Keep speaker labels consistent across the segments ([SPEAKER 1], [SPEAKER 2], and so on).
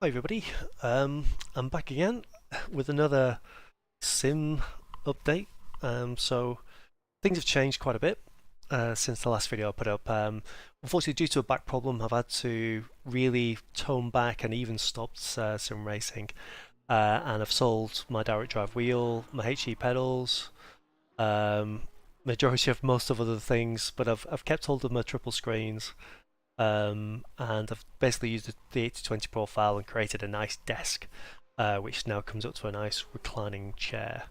[SPEAKER 1] Hi everybody, I'm back again with another sim update. So things have changed quite a bit since the last video I put up. Unfortunately, due to a back problem, I've had to really tone back and even stopped sim racing. And I've sold my direct drive wheel, my HE pedals, um, majority of most of other things, but I've kept hold of my triple screens. And I've basically used the 8020 profile and created a nice desk, which now comes up to a nice reclining chair.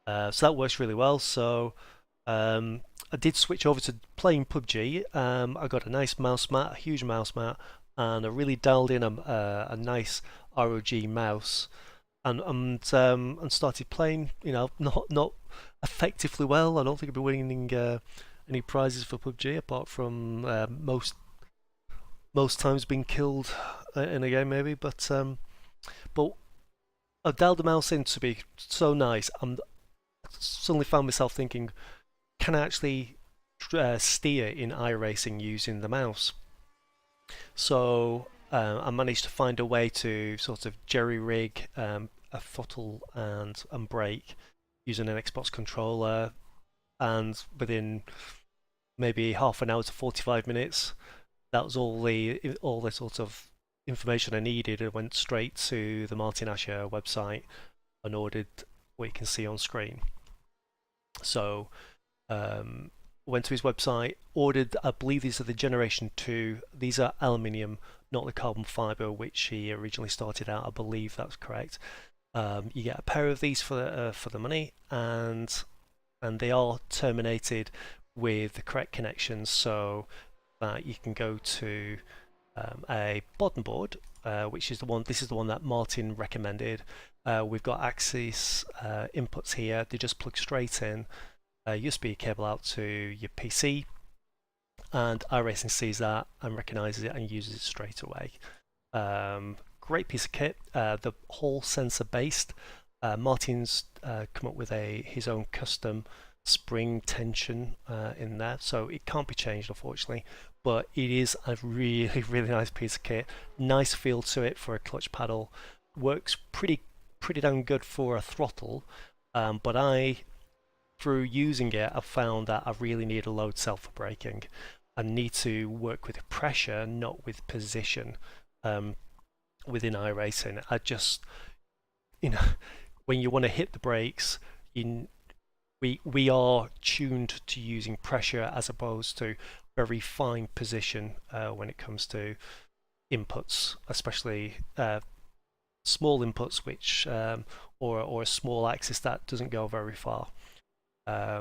[SPEAKER 1] So that works really well. So I did switch over to playing PUBG. I got a nice mouse mat, a huge mouse mat, and I really dialed in a nice ROG mouse, and started playing. Not effectively well. I don't think I'll be winning any prizes for PUBG apart from most times being killed in a game maybe, but I dialed the mouse in to be so nice. I'm suddenly found myself thinking, can I actually steer in iRacing using the mouse? So I managed to find a way to sort of jerry rig a throttle and brake using an Xbox controller, and within maybe half an hour to 45 minutes that was all the sort of information I needed. I went straight to the Martin Asher website and ordered what you can see on screen. So went to his website, ordered, I believe these are the Generation 2. These are aluminium, not the carbon fibre, which he originally started out. I believe that's correct. You get a pair of these for the money, and they are terminated with the correct connections, so that you can go to a bottom board, which is the one. This is the one that Martin recommended. We've got Axis inputs here. They just plug straight in. USB cable out to your PC, and iRacing sees that and recognises it and uses it straight away. Great piece of kit. The whole sensor based. Martin's come up with his own custom spring tension in there, so it can't be changed unfortunately, but it is a really nice piece of kit. Nice feel to it for a clutch paddle. Works pretty damn good for a throttle, but through using it, I've found that I really need a load cell for braking. I need to work with pressure, not with position. Within iRacing, you know, when you want to hit the brakes, we are tuned to using pressure as opposed to very fine position when it comes to inputs, especially small inputs, which or a small axis that doesn't go very far.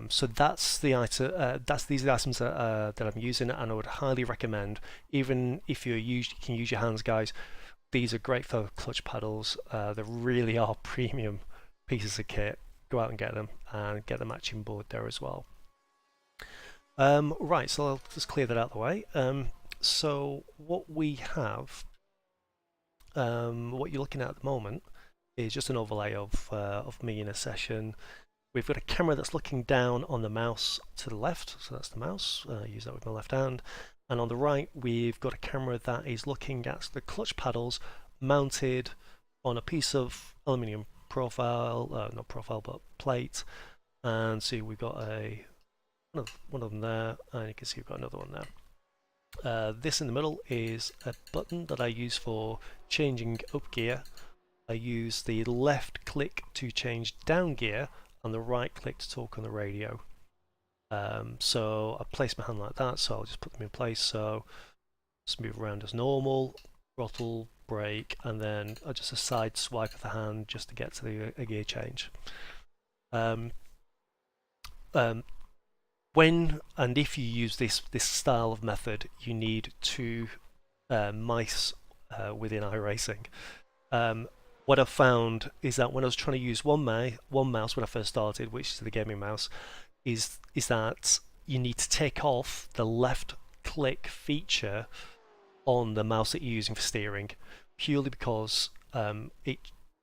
[SPEAKER 1] So that's the item. These are the items that I'm using, and I would highly recommend. Even if you can use your hands, guys. These are great for clutch paddles. They really are premium pieces of kit. Go out and get them, and get the matching board there as well. Right, so I'll just clear that out of the way. So what we have, what you're looking at the moment, is just an overlay of me in a session. We've got a camera that's looking down on the mouse to the left, so that's the mouse. Use that with my left hand. And on the right, we've got a camera that is looking at the clutch paddles mounted on a piece of aluminium profile, not profile, but plate. And see, we've got one of them there, and you can see we've got another one there. This in the middle is a button that I use for changing up gear. I use the left click to change down gear and the right click to talk on the radio. So I place my hand like that, so I'll just put them in place. So just move around as normal, throttle, brake, and then just a side swipe of the hand just to get to the gear change. When and if you use this style of method, you need two mice within iRacing. What I've found is that when I was trying to use one mouse when I first started, which is the gaming mouse, is that you need to take off the left click feature on the mouse that you're using for steering, purely because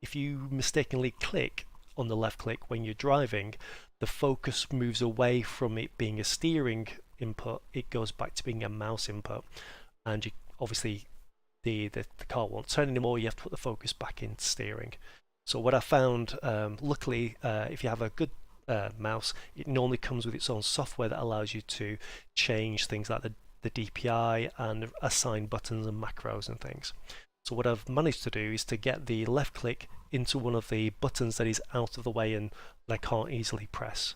[SPEAKER 1] if you mistakenly click on the left click when you're driving, the focus moves away from it being a steering input. It goes back to being a mouse input, and you obviously the car won't turn anymore. You have to put the focus back into steering. So what I found, luckily, if you have a good mouse, it normally comes with its own software that allows you to change things like the DPI and assign buttons and macros and things. So what I've managed to do is to get the left click into one of the buttons that is out of the way and I can't easily press.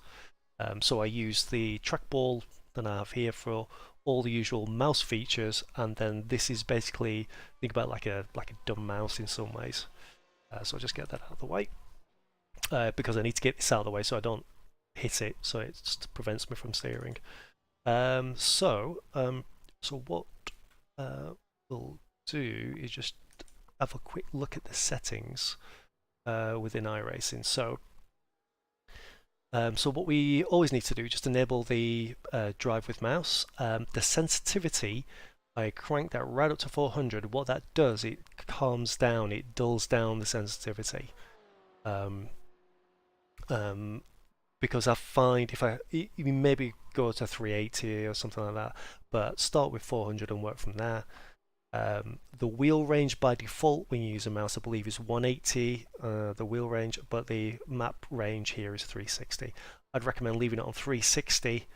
[SPEAKER 1] So I use the trackball that I have here for all the usual mouse features, and then this is basically, think about like a dumb mouse in some ways. So I'll just get that out of the way because I need to get this out of the way so I don't hit it, so it just prevents me from steering. So what we'll do is just have a quick look at the settings within iRacing. So what we always need to do is just enable the drive with mouse. The sensitivity, I crank that right up to 400. What that does, it calms down, it dulls down the sensitivity. Because I find if you maybe go to 380 or something like that, but start with 400 and work from there. The wheel range by default when you use a mouse, I believe, is 180, the wheel range, but the map range here is 360. I'd recommend leaving it on 360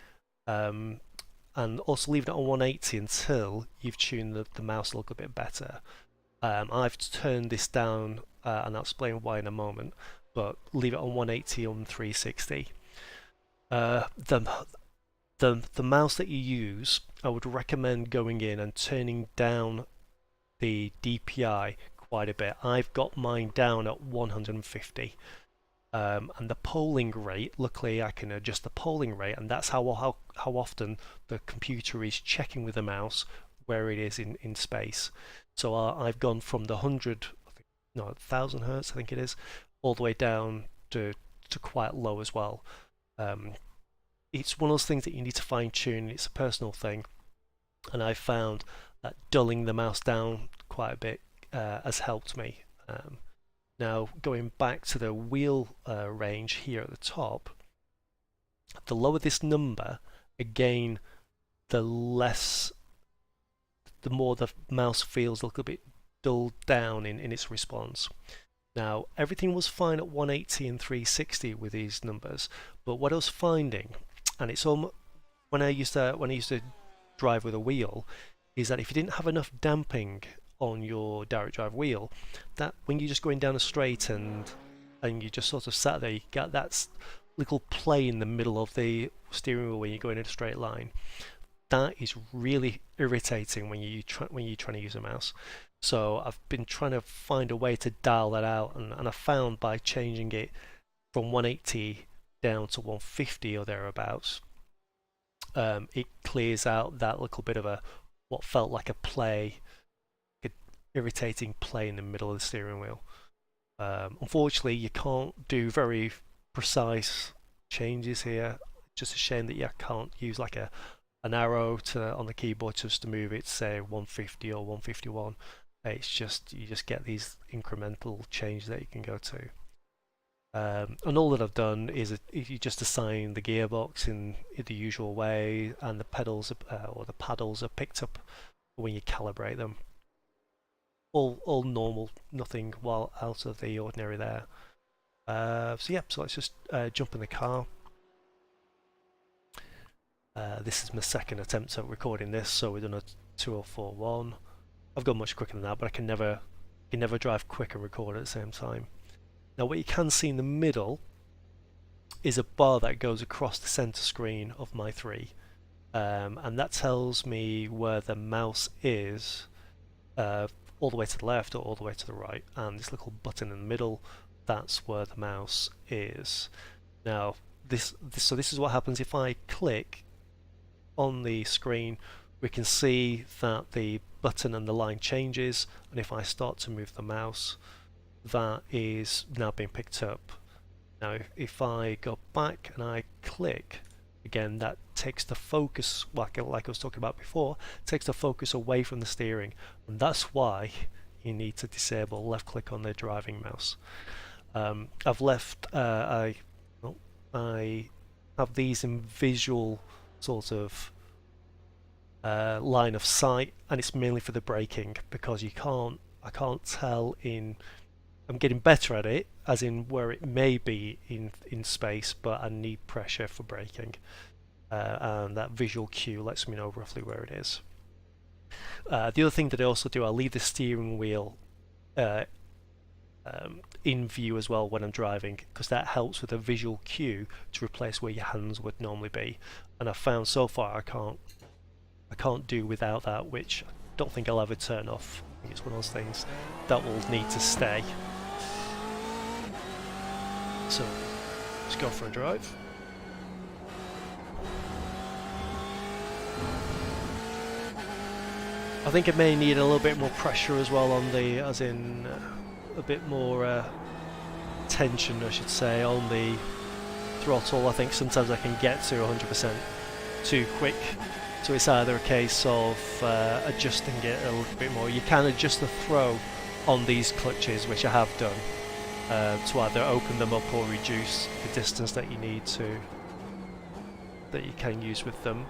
[SPEAKER 1] and also leaving it on 180 until you've tuned the mouse a little bit better. I've turned this down and I'll explain why in a moment, but leave it on 180 on 360. The mouse that you use, I would recommend going in and turning down the DPI quite a bit. I've got mine down at 150. And the polling rate, luckily I can adjust the polling rate, and that's how often the computer is checking with the mouse where it is in space. So I've gone from the 1000 hertz, I think it is, all the way down to quite low as well. It's one of those things that you need to fine tune. It's a personal thing, and I found that dulling the mouse down quite a bit has helped me. Now going back to the wheel range here at the top, the lower this number, again, the more the mouse feels a little bit dulled down in its response. Now everything was fine at 180 and 360 with these numbers, but what I was finding, and it's almost when I used to drive with a wheel, is that if you didn't have enough damping on your direct drive wheel, that when you're just going down a straight and you just sort of sat there, you get that little play in the middle of the steering wheel when you're going in a straight line. That is really irritating when you're trying to use a mouse. So I've been trying to find a way to dial that out, and I found by changing it from 180 down to 150 or thereabouts, it clears out that little bit of what felt like a play, an irritating play in the middle of the steering wheel. Unfortunately, you can't do very precise changes here. Just a shame that you can't use like an arrow on the keyboard just to move it, say 150 or 151. It's just you just get these incremental changes that you can go to. And all that I've done is you just assign the gearbox in the usual way, and the pedals or the paddles are picked up when you calibrate them. All normal, nothing while out of the ordinary there. So let's just jump in the car. This is my second attempt at recording this, so we've done a 2041. I've gone much quicker than that, but I can never drive quick and record at the same time. Now what you can see in the middle is a bar that goes across the center screen of my 3, and that tells me where the mouse is, all the way to the left or all the way to the right, and this little button in the middle, that's where the mouse is. Now this is what happens if I click on the screen. We can see that the button and the line changes, and if I start to move the mouse, that is now being picked up. Now if I go back and I click again, that takes the focus, like I was talking about before, takes the focus away from the steering, and that's why you need to disable left click on the driving mouse. I've left I have these in visual sort of line of sight, and it's mainly for the braking because I can't tell in. I'm getting better at it, as in where it may be in space, but I need pressure for braking, and that visual cue lets me know roughly where it is. The other thing that I also do, I leave the steering wheel uh, in view as well when I'm driving, because that helps with a visual cue to replace where your hands would normally be. And I've found so far I can't do without that, which I don't think I'll ever turn off. I think it's one of those things that will need to stay. So let's go for a drive. I think it may need a little bit more pressure as well on the, as in a bit more tension, I should say, on the throttle. I think sometimes I can get to 100% too quick, so it's either a case of adjusting it a little bit more. You can adjust the throw on these clutches, which I have done, to either open them up or reduce the distance that you need to, that you can use with them.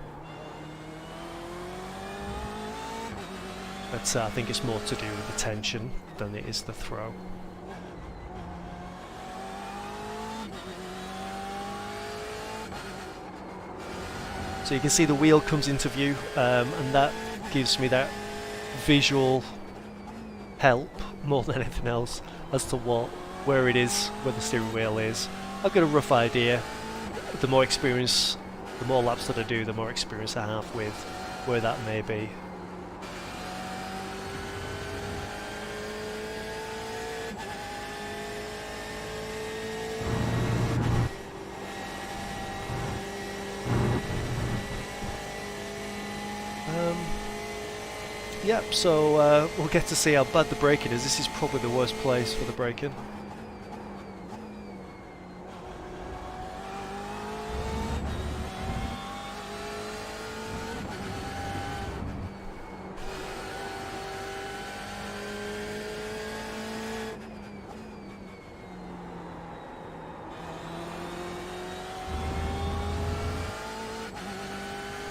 [SPEAKER 1] But I think it's more to do with the tension than it is the throw. So you can see the wheel comes into view, and that gives me that visual help more than anything else as to where it is, where the steering wheel is. I've got a rough idea. The more experience, the more laps that I do, the more experience I have with where that may be. Yep, so we'll get to see how bad the braking is. This is probably the worst place for the braking.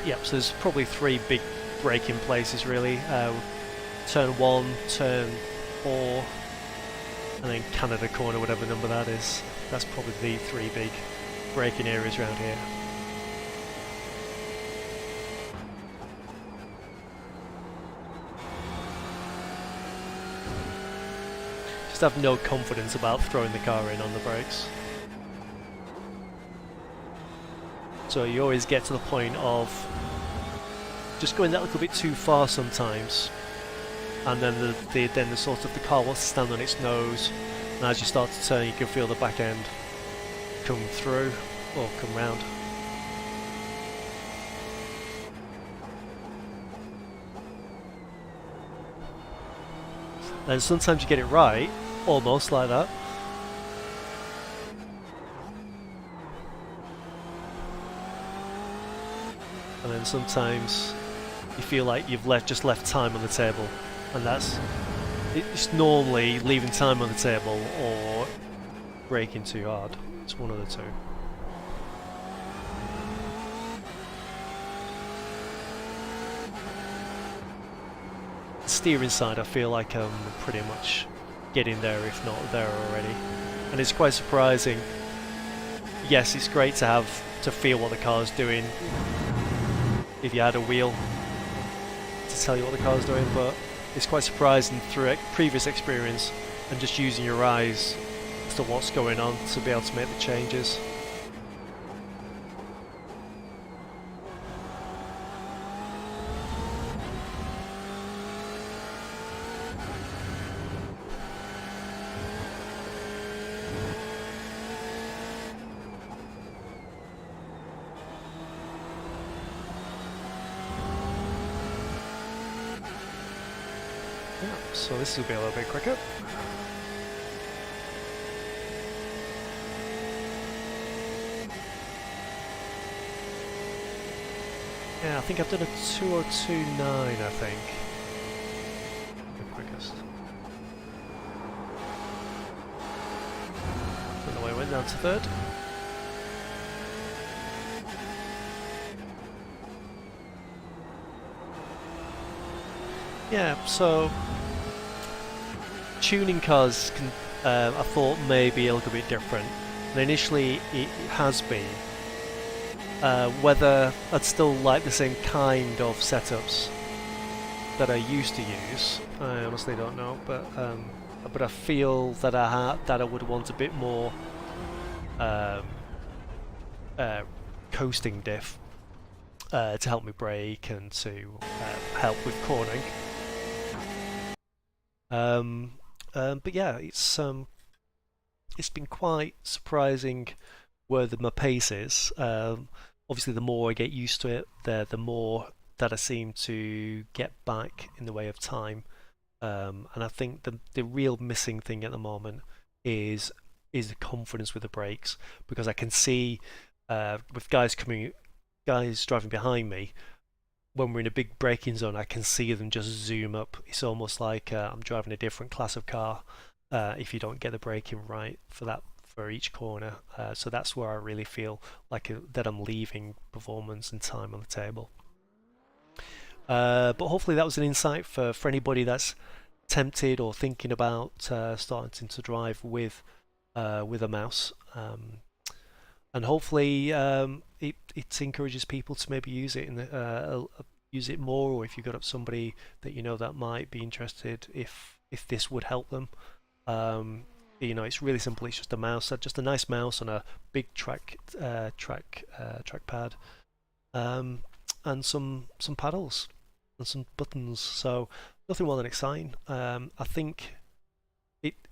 [SPEAKER 1] Yep, so there's probably 3 big braking places really. Turn 1, turn 4, and then Canada corner, whatever number that is. That's probably the 3 big braking areas around here. Just have no confidence about throwing the car in on the brakes. So you always get to the point of just going that little bit too far sometimes, and then the sort of the car wants to stand on its nose, and as you start to turn you can feel the back end come through or come round. And sometimes you get it right, almost like that. And then sometimes you feel like you've just left time on the table, and it's normally leaving time on the table or braking too hard. It's one of the two. The steering side, I feel like I'm pretty much getting there, if not there already, and it's quite surprising. Yes, it's great to feel what the car's doing if you had a wheel to tell you what the car's doing, but it's quite surprising through previous experience and just using your eyes as to what's going on to be able to make the changes. So this will be a little bit quicker. Yeah, I think I've done a 2:02.9, I think. The quickest. Don't know why I went down to 3rd. Yeah, so tuning cars can, I thought maybe a little bit different. And initially it has been. Whether I'd still like the same kind of setups that I used to use, I honestly don't know. But I feel that I would want a bit more um, uh, coasting diff to help me brake and to help with cornering. Um, but yeah, it's been quite surprising where my pace is. Obviously, the more I get used to it, the more that I seem to get back in the way of time. And I think the real missing thing at the moment is is the confidence with the brakes, because I can see with guys driving behind me, when we're in a big braking zone, I can see them just zoom up. It's almost like I'm driving a different class of car if you don't get the braking right for each corner. So that's where I really feel like that I'm leaving performance and time on the table. But hopefully that was an insight for anybody that's tempted or thinking about starting to drive with a mouse. And hopefully it encourages people to maybe use it use it more, or if you've got somebody that you know that might be interested, if this would help them. Um, it's really simple. It's just a mouse, just a nice mouse on a big trackpad, um, and some paddles and some buttons. So nothing more than exciting. I think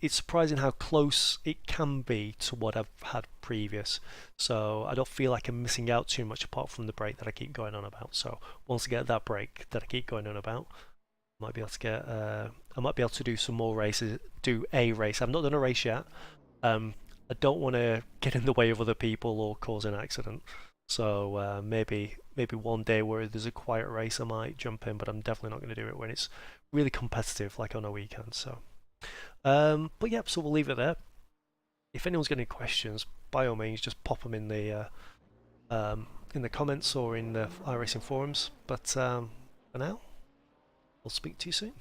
[SPEAKER 1] it's surprising how close it can be to what I've had previous. So I don't feel like I'm missing out too much apart from the break that I keep going on about. So once I get that break that I keep going on about, I might be able to get. I might be able to do some more races. Do a race. I've not done a race yet. I don't want to get in the way of other people or cause an accident. So maybe one day where there's a quiet race, I might jump in, but I'm definitely not going to do it when it's really competitive, like on a weekend. So. But yeah, so we'll leave it there. If anyone's got any questions, by all means, just pop them in the comments or in the iRacing forums. But for now, we'll speak to you soon.